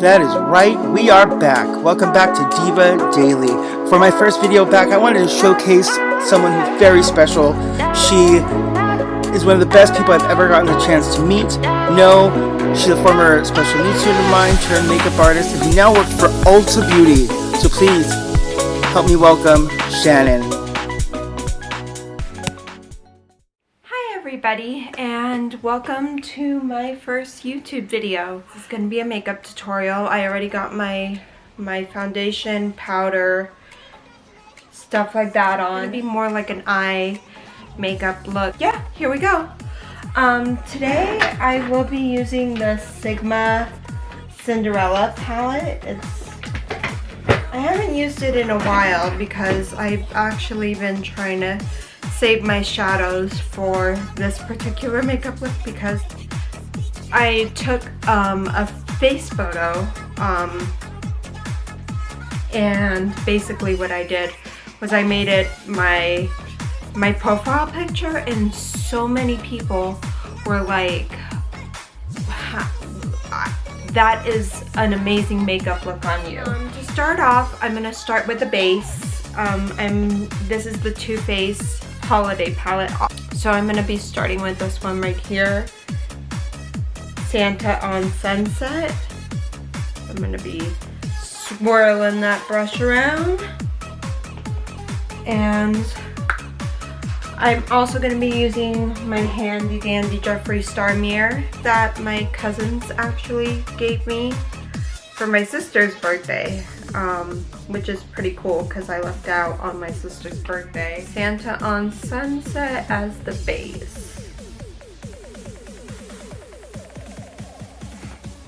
That is right, we are back. Welcome back to Diva Daily. For my first video back, I wanted to showcase someone who's very special. She is one of the best people I've ever gotten a chance to meet. No, she's a former special needs student of mine, turned makeup artist, and who now works for Ulta Beauty. So please, help me welcome Shannon. Everybody, and welcome to my first YouTube video. This is going to be a makeup tutorial. I already got my foundation, powder, stuff like that on. It's going to be more like an eye makeup look. Yeah, here we go. Today I will be using the Sigma Cinderella palette. I haven't used it in a while because I've actually been trying to save my shadows for this particular makeup look because I took a face photo and basically what I did was I made it my profile picture, and so many people were like, that is an amazing makeup look on you. To start off, I'm gonna start with the base. This is the Too Faced holiday palette, so I'm gonna be starting with this one right here, Santa on Sunset. I'm gonna be swirling that brush around, and I'm also gonna be using my handy dandy Jeffree Star mirror that my cousins actually gave me for my sister's birthday. Which is pretty cool because I left out on my sister's birthday. Santa on Sunset as the base.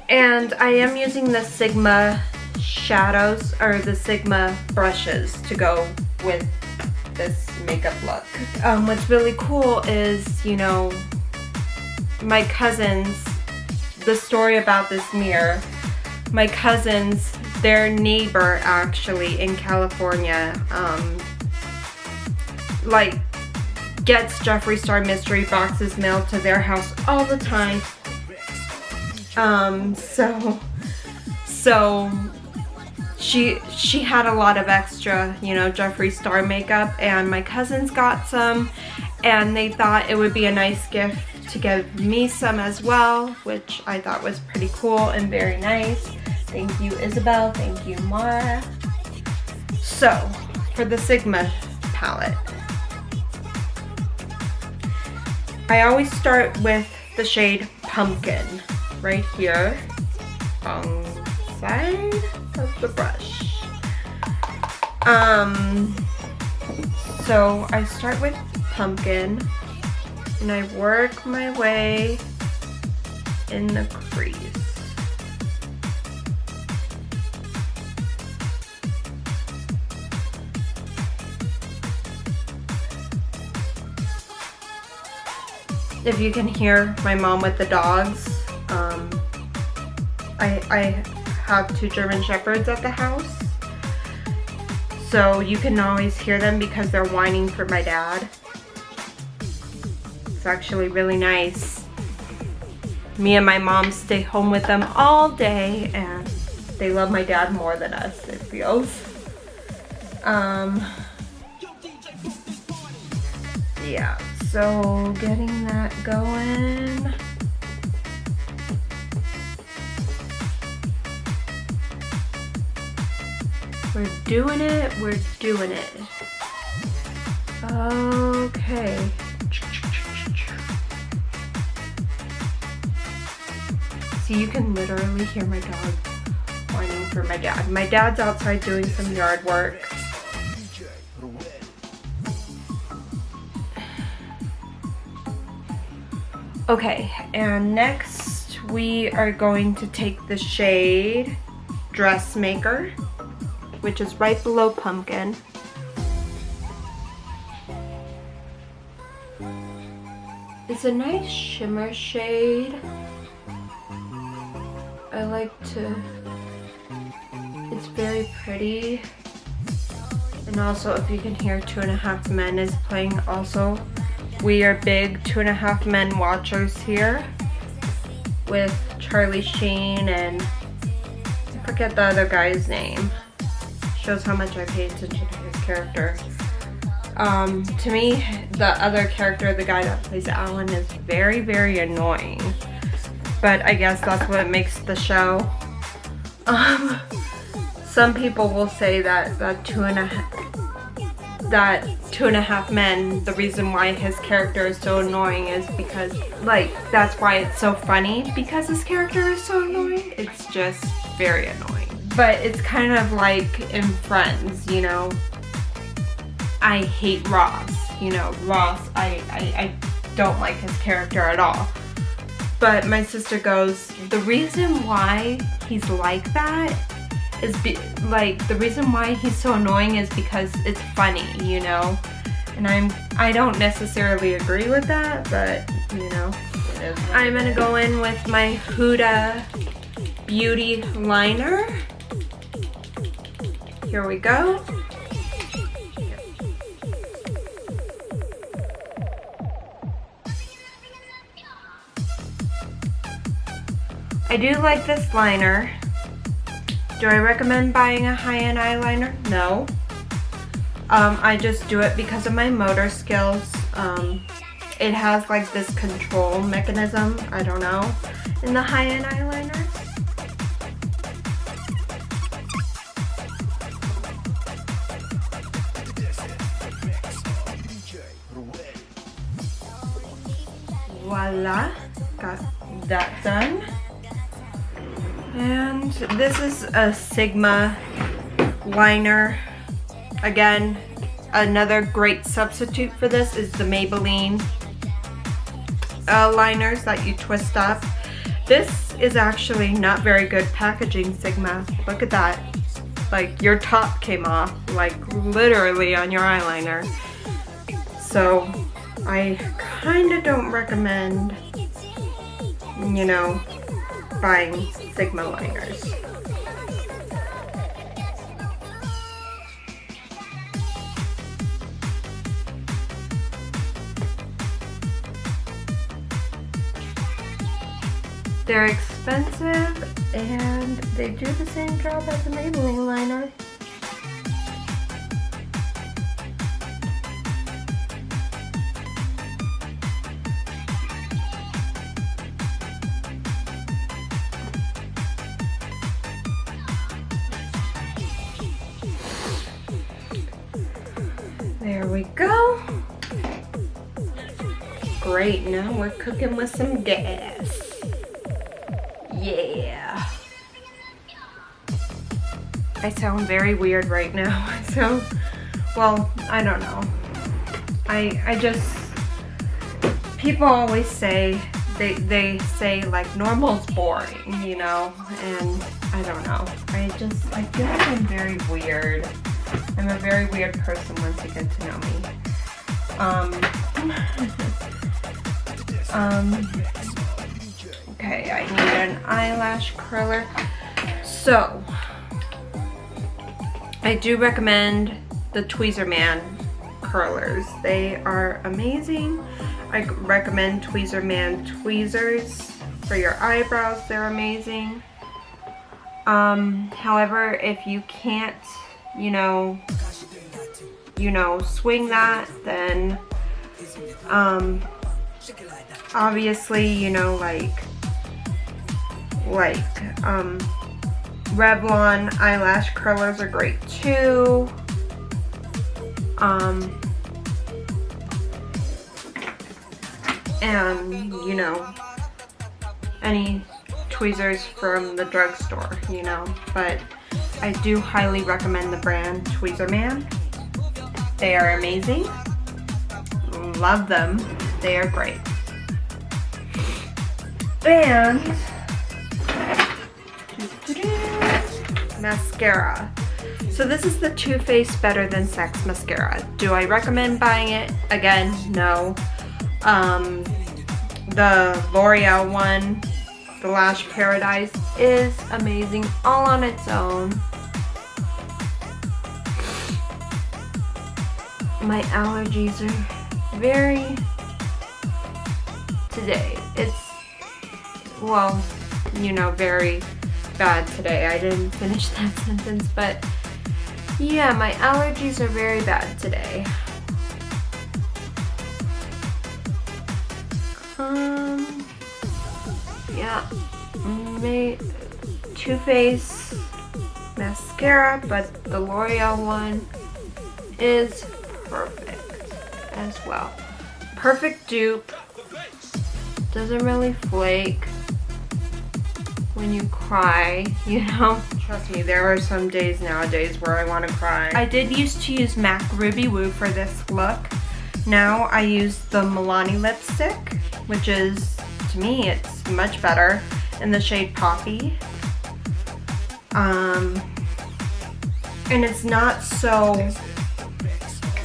And I am using the Sigma shadows, or the Sigma brushes, to go with this makeup look. What's really cool is, you know, my cousins, the story about this mirror, my cousins, their neighbor actually in California, like gets Jeffree Star mystery boxes mailed to their house all the time. So she had a lot of extra, you know, Jeffree Star makeup, and my cousins got some, and they thought it would be a nice gift to give me some as well, which I thought was pretty cool and very nice. Thank you, Isabel. Thank you, Mara. So, for the Sigma palette, I always start with the shade Pumpkin right here on the side of the brush. So I start with Pumpkin and I work my way in the crease. If you can hear my mom with the dogs, I have 2 German Shepherds at the house, so you can always hear them because they're whining for my dad. It's actually really nice. Me and my mom stay home with them all day, and they love my dad more than us, it feels. Yeah. So getting that going. We're doing it, we're doing it. Okay. So you can literally hear my dog whining for my dad. My dad's outside doing some yard work. Okay, and next we are going to take the shade Dressmaker, which is right below Pumpkin. It's a nice shimmer shade. I like to, it's very pretty. And also, if you can hear 2.5 Men is playing also. We are big 2.5 Men watchers here with Charlie Sheen and forget the other guy's name. Shows how much I pay attention to his character. To me, the other character, the guy that plays Alan, is very, very annoying. But I guess that's what makes the show. Some people will say that Two and a Half Men, the reason why his character is so annoying is because, like, that's why it's so funny, because his character is so annoying. It's just very annoying. But it's kind of like in Friends, you know. I hate Ross, you know, Ross, I don't like his character at all. But my sister goes, the reason why he's like that is the reason why he's so annoying is because it's funny, you know. And I don't necessarily agree with that, but you know, I'm gonna go in with my Huda Beauty liner. Here we go. I do like this liner. Do I recommend buying a high-end eyeliner? No. I just do it because of my motor skills. It has like this control mechanism, I don't know, in the high-end eyeliners. Voila, got that done. And this is a Sigma liner. Again, another great substitute for this is the Maybelline liners that you twist up. This is actually not very good packaging, Sigma. Look at that. Like, your top came off, like literally on your eyeliner. So I kind of don't recommend, you know, buying Sigma liners. They're expensive and they do the same job as a Maybelline liner. There we go. Great, now we're cooking with some gas. Yeah. I sound very weird right now. I sound, well, I don't know. I just, people always say, they say like normal's boring, you know, and I don't know. I feel like I'm very weird. I'm a very weird person once you get to know me. Okay, I need an eyelash curler. So, I do recommend the Tweezerman curlers. They are amazing. I recommend Tweezerman tweezers for your eyebrows. They're amazing. However, if you can't, you know, swing that, then, obviously, you know, like, Revlon eyelash curlers are great too. And, you know, any tweezers from the drugstore, you know, but I do highly recommend the brand Tweezerman. They are amazing. Love them. They are great. And mascara. So this is the Too Faced Better Than Sex mascara. Do I recommend buying it? Again, no. The L'Oreal one, the Lash Paradise, is amazing all on its own. My allergies are very today. It's, well, you know, very bad today. I didn't finish that sentence, but yeah, my allergies are very bad today. Yeah, Too Faced mascara, but the L'Oreal one is perfect as well. Perfect dupe. Doesn't really flake when you cry, you know? Trust me, there are some days nowadays where I want to cry. I did used to use MAC Ruby Woo for this look. Now I use the Milani lipstick, which is, to me, it's much better, in the shade Poppy. And it's not so,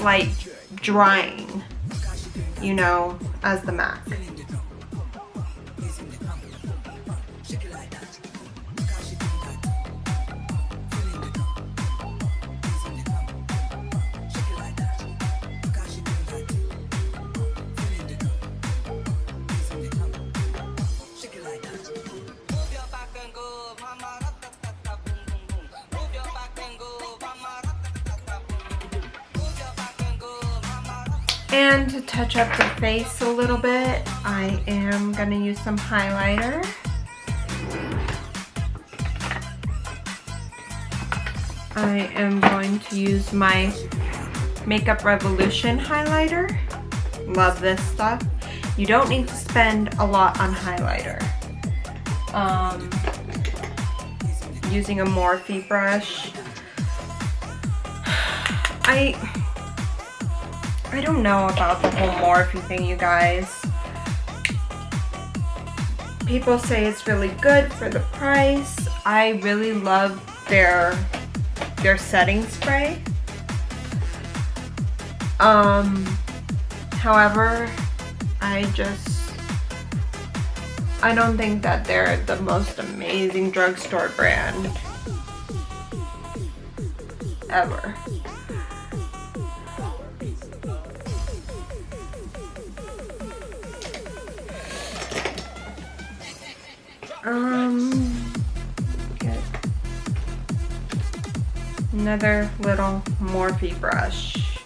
like, drying, you know, as the MAC. And to touch up the face a little bit, I am gonna use some highlighter. I am going to use my Makeup Revolution highlighter. Love this stuff. You don't need to spend a lot on highlighter. Using a Morphe brush. I don't know about the whole Morphe thing, you guys. People say it's really good for the price. I really love their setting spray. However, I don't think that they're the most amazing drugstore brand ever. Get another little Morphe brush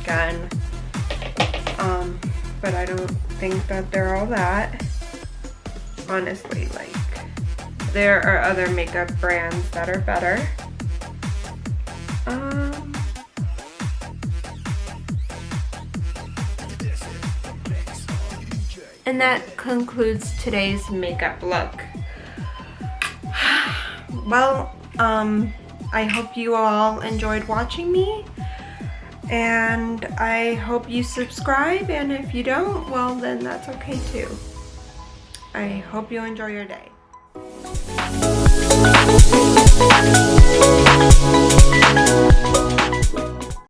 again. But I don't think that they're all that. Honestly, like, there are other makeup brands that are better. And that concludes today's makeup look. Well, I hope you all enjoyed watching me, and I hope you subscribe, and if you don't, well, then that's okay too. I hope you enjoy your day.